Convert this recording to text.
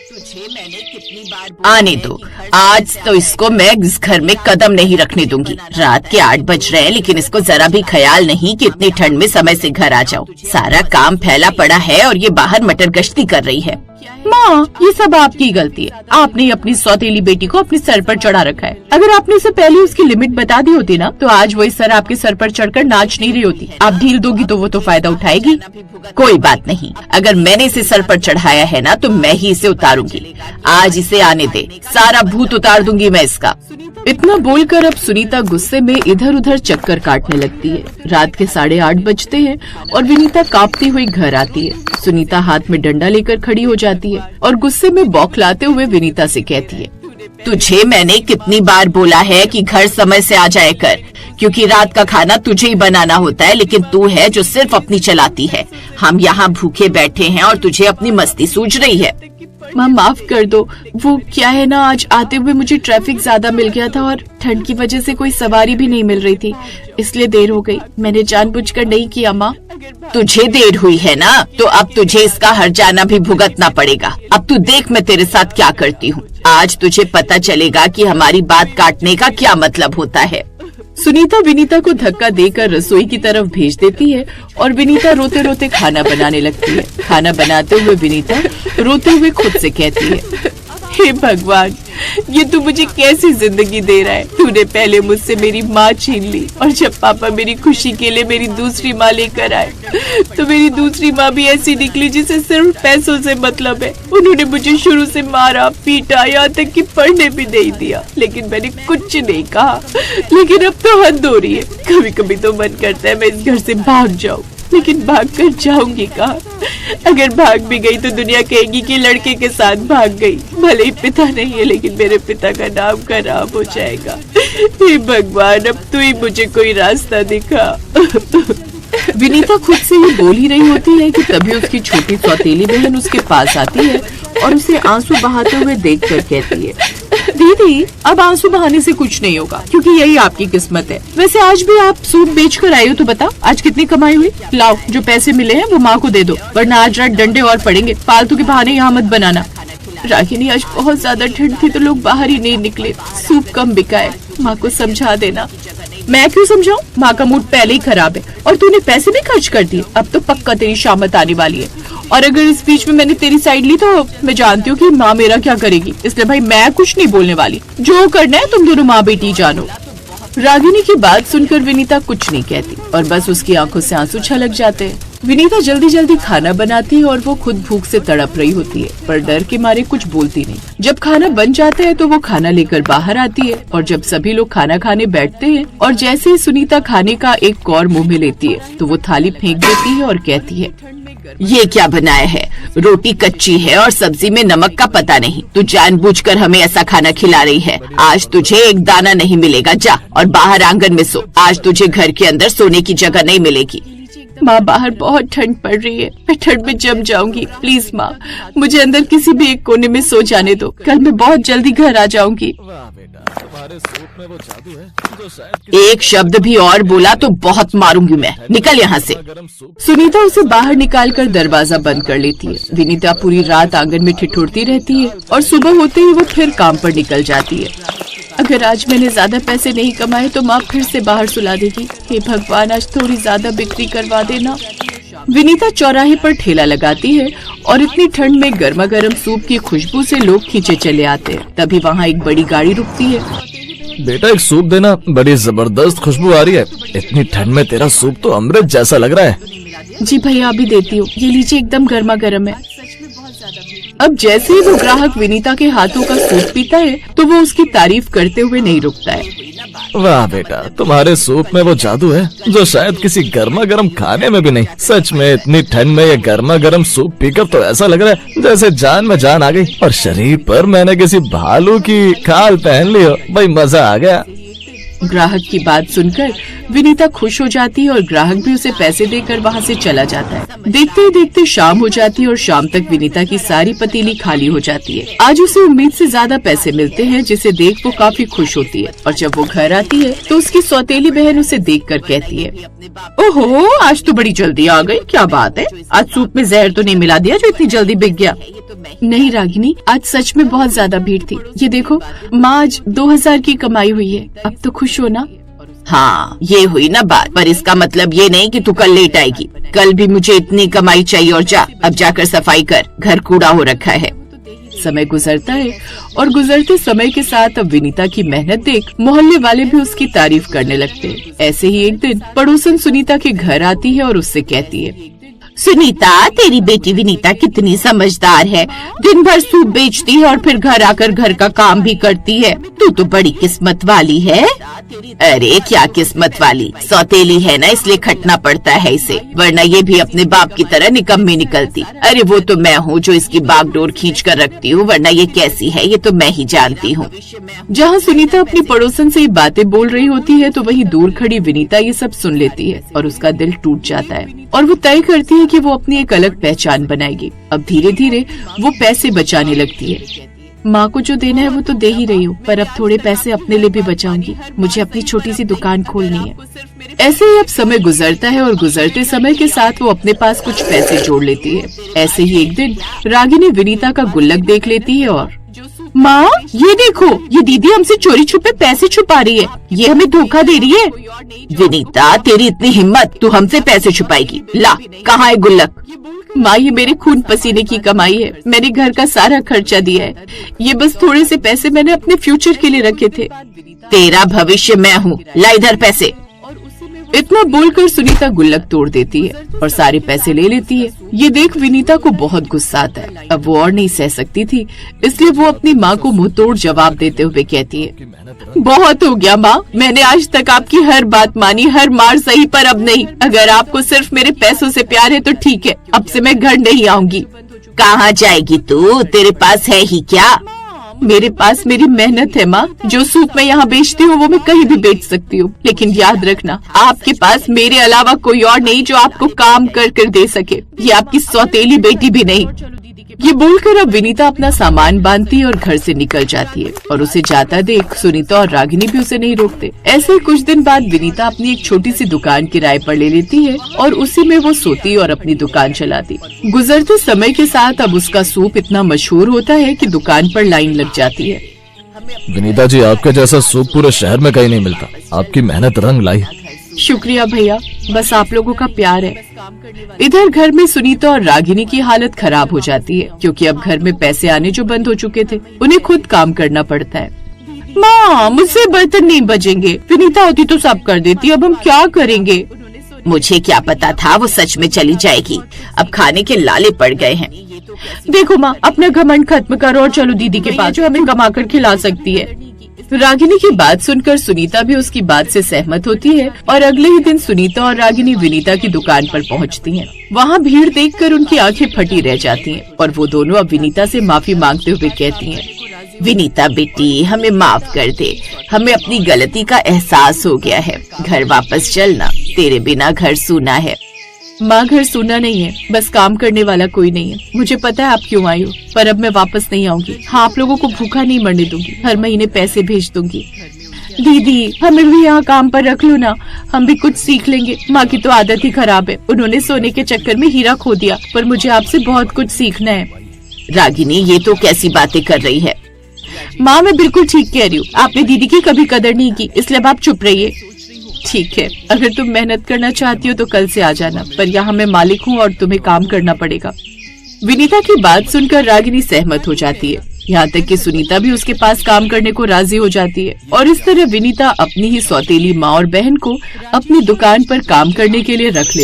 तुझे मैंने कितनी बार आने दो, आज तो इसको मैं इस घर में कदम नहीं रखने दूंगी। रात के 8 बज रहे हैं लेकिन इसको जरा भी ख्याल नहीं कि इतनी ठंड में समय से घर आ जाओ। सारा काम फैला पड़ा है और ये बाहर मटर गश्ती कर रही है। माँ, ये सब आपकी गलती है। आपने अपनी सौतेली बेटी को अपने सर पर चढ़ा रखा है। अगर आपने उसे पहले उसकी लिमिट बता दी होती ना, तो आज वो इस तरह आपके सर पर चढ़कर नाच नहीं रही होती। आप ढील दोगी तो वो तो फायदा उठाएगी। कोई बात नहीं, अगर मैंने इसे सर पर चढ़ाया है ना तो मैं ही इसे उतारूंगी। आज इसे आने दे, सारा भूत उतार दूंगी मैं इसका। इतना बोलकर अब सुनीता गुस्से में इधर उधर चक्कर काटने लगती है। रात के 8:30 बजते हैं और विनीता कांपती हुई घर आती है। सुनीता हाथ में डंडा लेकर खड़ी हो जाती है और गुस्से में बौखलाते हुए विनीता से कहती है, तुझे मैंने कितनी बार बोला है कि घर समय से आ जाए कर, क्योंकि रात का खाना तुझे ही बनाना होता है, लेकिन तू है जो सिर्फ अपनी चलाती है। हम यहाँ भूखे बैठे हैं और तुझे अपनी मस्ती सूझ रही है। माँ माफ कर दो, वो क्या है ना, आज आते हुए मुझे ट्रैफिक ज्यादा मिल गया था और ठंड की वजह से कोई सवारी भी नहीं मिल रही थी, इसलिए देर हो गई। मैंने जानबूझकर नहीं किया माँ। तुझे देर हुई है ना, तो अब तुझे इसका हर्जाना भी भुगतना पड़ेगा। अब तू देख मैं तेरे साथ क्या करती हूँ। आज तुझे पता चलेगा कि हमारी बात काटने का क्या मतलब होता है। सुनीता विनीता को धक्का देकर रसोई की तरफ भेज देती है और विनीता रोते रोते खाना बनाने लगती है। खाना बनाते हुए विनीता रोते हुए खुद से कहती है, हे भगवान, ये तू मुझे कैसी जिंदगी दे रहा है। तूने पहले मुझसे मेरी माँ छीन ली और जब पापा मेरी खुशी के लिए मेरी दूसरी माँ लेकर आए तो मेरी दूसरी माँ भी ऐसी निकली जिसे सिर्फ पैसों से मतलब है। उन्होंने मुझे शुरू से मारा पीटा, यहाँ तक कि पढ़ने भी नहीं दिया, लेकिन मैंने कुछ नहीं कहा। लेकिन अब तो हद हो रही है। कभी कभी तो मन करता है मैं इस घर से भाग जाऊँ, लेकिन भाग कर जाऊंगी कहाँ? अगर भाग भी गई तो दुनिया कहेगी कि लड़के के साथ भाग गई। भले ही पिता नहीं है लेकिन मेरे पिता का नाम खराब हो जाएगा। हे भगवान, अब तू ही मुझे कोई रास्ता दिखा। विनीता खुद से ये बोल ही रही होती है कि तभी उसकी छोटी सौतेली बहन उसके पास आती है और उसे आंसू बहाते हुए देखकर कहती है, दीदी अब आंसू बहाने से कुछ नहीं होगा, क्योंकि यही आपकी किस्मत है। वैसे आज भी आप सूप बेच कर आई हो, तो बताओ आज कितनी कमाई हुई? लाओ, जो पैसे मिले हैं वो माँ को दे दो, वरना आज रात डंडे और पड़ेंगे। फालतू के बहाने यहाँ मत बनाना। रागिनी, आज बहुत ज्यादा ठंड थी तो लोग बाहर ही नहीं निकले, सूप कम बिका है। माँ को समझा देना। मैं क्यों समझाऊं? माँ का मूड पहले ही खराब है और तूने पैसे भी खर्च कर दिए। अब तो पक्का तेरी शामत आने वाली है, और अगर इस बीच में मैंने तेरी साइड ली तो मैं जानती हूँ कि माँ मेरा क्या करेगी, इसलिए भाई मैं कुछ नहीं बोलने वाली। जो करना है तुम दोनों माँ बेटी जानो। रागिनी की बात सुनकर विनीता कुछ नहीं कहती और बस उसकी आंखों से आंसू छलक जाते हैं। विनीता जल्दी जल्दी खाना बनाती है और वो खुद भूख से तड़प रही होती है, पर डर के मारे कुछ बोलती नहीं। जब खाना बन जाता है तो वो खाना लेकर बाहर आती है और जब सभी लोग खाना खाने बैठते हैं और जैसे ही सुनीता खाने का एक कौर मुंह में लेती है तो वो थाली फेंक देती है और कहती है, ये क्या बनाया है? रोटी कच्ची है और सब्जी में नमक का पता नहीं। तू जानबूझकर हमें ऐसा खाना खिला रही है। आज तुझे एक दाना नहीं मिलेगा, जा और बाहर आंगन में सो। आज तुझे घर के अंदर सोने की जगह नहीं मिलेगी। माँ, बाहर बहुत ठंड पड़ रही है, मैं ठंड में जम जाऊंगी। प्लीज माँ, मुझे अंदर किसी भी एक कोने में सो जाने दो, कल मैं बहुत जल्दी घर आ जाऊंगी। एक शब्द भी और बोला तो बहुत मारूंगी मैं, निकल यहाँ से। सुनीता उसे बाहर निकालकर दरवाजा बंद कर लेती है। विनीता पूरी रात आंगन में ठिठुरती रहती है और सुबह होते ही वो फिर काम पर निकल जाती है। अगर आज मैंने ज्यादा पैसे नहीं कमाए तो माँ फिर से बाहर सुला देगी। हे भगवान, आज थोड़ी ज्यादा बिक्री करवा देना। विनीता चौराहे पर ठेला लगाती है और इतनी ठंड में गर्मा गर्म सूप की खुशबू से लोग खींचे चले आते हैं। तभी वहाँ एक बड़ी गाड़ी रुकती है। बेटा, एक सूप देना, बड़ी जबरदस्त खुशबू आ रही है। इतनी ठंड में तेरा सूप तो अमृत जैसा लग रहा है। जी भैया, अभी देती हूँ, ये लीजिए, एकदम गर्मा गर्म है। अब जैसे ही वो ग्राहक विनीता के हाथों का सूप पीता है तो वो उसकी तारीफ करते हुए नहीं रुकता है। वाह बेटा, तुम्हारे सूप में वो जादू है जो शायद किसी गर्मा गर्म खाने में भी नहीं। सच में इतनी ठंड में ये गर्मा गर्म सूप पीकर तो ऐसा लग रहा है जैसे जान में जान आ गई और शरीर पर मैंने किसी भालू की खाल पहन ली हो। भाई, मजा आ गया। ग्राहक की बात सुनकर विनीता खुश हो जाती है और ग्राहक भी उसे पैसे देकर वहाँ से चला जाता है। देखते ही देखते शाम हो जाती है और शाम तक विनीता की सारी पतीली खाली हो जाती है। आज उसे उम्मीद से ज्यादा पैसे मिलते हैं, जिसे देख वो काफी खुश होती है। और जब वो घर आती है तो उसकी सौतेली बहन उसे देखकर कहती है, ओहो, आज तो बड़ी जल्दी आ गई, क्या बात है? आज सूप में जहर तो नहीं मिला दिया जो इतनी जल्दी बिक गया? नहीं रागिनी, आज सच में बहुत ज्यादा भीड़ थी। ये देखो माँ, आज 2000 की कमाई हुई है। अब तो खुश हो ना? हाँ, ये हुई ना बात, पर इसका मतलब ये नहीं कि तू कल लेट आएगी। कल भी मुझे इतनी कमाई चाहिए और जा, अब जाकर सफाई कर, घर कूड़ा हो रखा है। समय गुजरता है और गुजरते समय के साथ अब विनीता की मेहनत देख मोहल्ले वाले भी उसकी तारीफ करने लगते हैं। ऐसे ही एक दिन पड़ोसन सुनीता के घर आती है और उससे कहती है, सुनीता, तेरी बेटी विनीता कितनी समझदार है। दिन भर सूप बेचती है और फिर घर आकर घर का काम भी करती है। तू तो बड़ी किस्मत वाली है। अरे क्या किस्मत वाली, सौतेली है ना, इसलिए खटना पड़ता है इसे, वरना ये भी अपने बाप की तरह निकम्मी निकलती। अरे वो तो मैं हूँ जो इसकी बागडोर खींच कर रखती हूँ, वरना ये कैसी है ये तो मैं ही जानती हूँ। जहाँ सुनीता अपनी पड़ोसन से ये बातें बोल रही होती है तो वहीं दूर खड़ी विनीता ये सब सुन लेती है और उसका दिल टूट जाता है और वो तय करती है कि वो अपनी एक अलग पहचान बनाएगी। अब धीरे धीरे वो पैसे बचाने लगती है। माँ को जो देना है वो तो दे ही रही हूँ, पर अब थोड़े पैसे अपने लिए भी बचाऊंगी। मुझे अपनी छोटी सी दुकान खोलनी है। ऐसे ही अब समय गुजरता है और गुजरते समय के साथ वो अपने पास कुछ पैसे जोड़ लेती है। ऐसे ही एक दिन रागिनी विनीता का गुल्लक देख लेती है और, माँ ये देखो, ये दीदी हमसे चोरी छुपे पैसे छुपा रही है, ये हमें धोखा दे रही है। विनीता, तेरी इतनी हिम्मत, तू हमसे पैसे छुपाएगी? ला, कहाँ है गुल्लक? माँ, ये मेरे खून पसीने की कमाई है। मैंने घर का सारा खर्चा दिया है। ये बस थोड़े से पैसे मैंने अपने फ्यूचर के लिए रखे थे। तेरा भविष्य मैं हूँ, ला इधर पैसे। इतना बोलकर सुनीता गुल्लक तोड़ देती है और सारे पैसे ले लेती है। ये देख विनीता को बहुत गुस्सा आता है। अब वो और नहीं सह सकती थी, इसलिए वो अपनी माँ को मुंह तोड़ जवाब देते हुए कहती है, बहुत हो गया माँ, मैंने आज तक आपकी हर बात मानी, हर मार सही, पर अब नहीं। अगर आपको सिर्फ मेरे पैसों से प्यार है तो ठीक है, अब से मैं घर नहीं आऊंगी। कहाँ जाएगी तू? तेरे पास है ही क्या? मेरे पास मेरी मेहनत है माँ। जो सूप मैं यहाँ बेचती हूँ वो मैं कहीं भी बेच सकती हूँ, लेकिन याद रखना, आपके पास मेरे अलावा कोई और नहीं जो आपको काम कर कर दे सके। ये आपकी सौतेली बेटी भी नहीं। ये बोलकर अब विनीता अपना सामान बांधती है और घर से निकल जाती है और उसे जाता देख सुनीता और रागिनी भी उसे नहीं रोकते। ऐसे ही कुछ दिन बाद विनीता अपनी एक छोटी सी दुकान किराए पर ले लेती है और उसी में वो सोती और अपनी दुकान चलाती। गुजरते समय के साथ अब उसका सूप इतना मशहूर होता है कि दुकान पर लाइन लग जाती है। विनीता जी, आपके जैसा सूप पूरे शहर में कहीं नहीं मिलता। आपकी मेहनत रंग लाई। शुक्रिया भैया, बस आप लोगों का प्यार है। इधर घर में सुनीता और रागिनी की हालत खराब हो जाती है क्योंकि अब घर में पैसे आने जो बंद हो चुके थे, उन्हें खुद काम करना पड़ता है। माँ, मुझसे बर्तन नहीं बजेंगे। विनीता होती तो सब कर देती, अब हम क्या करेंगे? मुझे क्या पता था वो सच में चली जाएगी। अब खाने के लाले पड़ गए हैं। देखो माँ, अपना घमंड खत्म करो और चलो दीदी के पास, जो हमें कमा कर खिला सकती है। रागिनी की बात सुनकर सुनीता भी उसकी बात से सहमत होती है और अगले ही दिन सुनीता और रागिनी विनीता की दुकान पर पहुंचती हैं। वहां भीड़ देखकर उनकी आंखें फटी रह जाती हैं और वो दोनों अब विनीता से माफी मांगते हुए कहती हैं, विनीता बेटी, हमें माफ कर दे, हमें अपनी गलती का एहसास हो गया है। घर वापस चलना, तेरे बिना घर सूना है। माँ, घर सूना नहीं है, बस काम करने वाला कोई नहीं है। मुझे पता है आप क्यों आई हो, पर अब मैं वापस नहीं आऊंगी। हाँ, आप लोगों को भूखा नहीं मरने दूंगी, हर महीने पैसे भेज दूंगी। दीदी, हमें भी यहाँ काम पर रख लो ना, हम भी कुछ सीख लेंगे। माँ की तो आदत ही खराब है, उन्होंने सोने के चक्कर में हीरा खो दिया, पर मुझे आपसे बहुत कुछ सीखना है। रागिनी, ये तो कैसी बातें कर रही है? माँ, मैं बिल्कुल ठीक कह रही हूँ। आपने दीदी की कभी कदर नहीं की, इसलिए अब आप चुप रहिए। ठीक है, अगर तुम मेहनत करना चाहती हो तो कल से आ जाना, पर यहाँ मैं मालिक हूँ और तुम्हें काम करना पड़ेगा। विनीता की बात सुनकर रागिनी सहमत हो जाती है, यहाँ तक कि सुनीता भी उसके पास काम करने को राजी हो जाती है और इस तरह विनीता अपनी ही सौतेली माँ और बहन को अपनी दुकान पर काम करने के लिए रख ले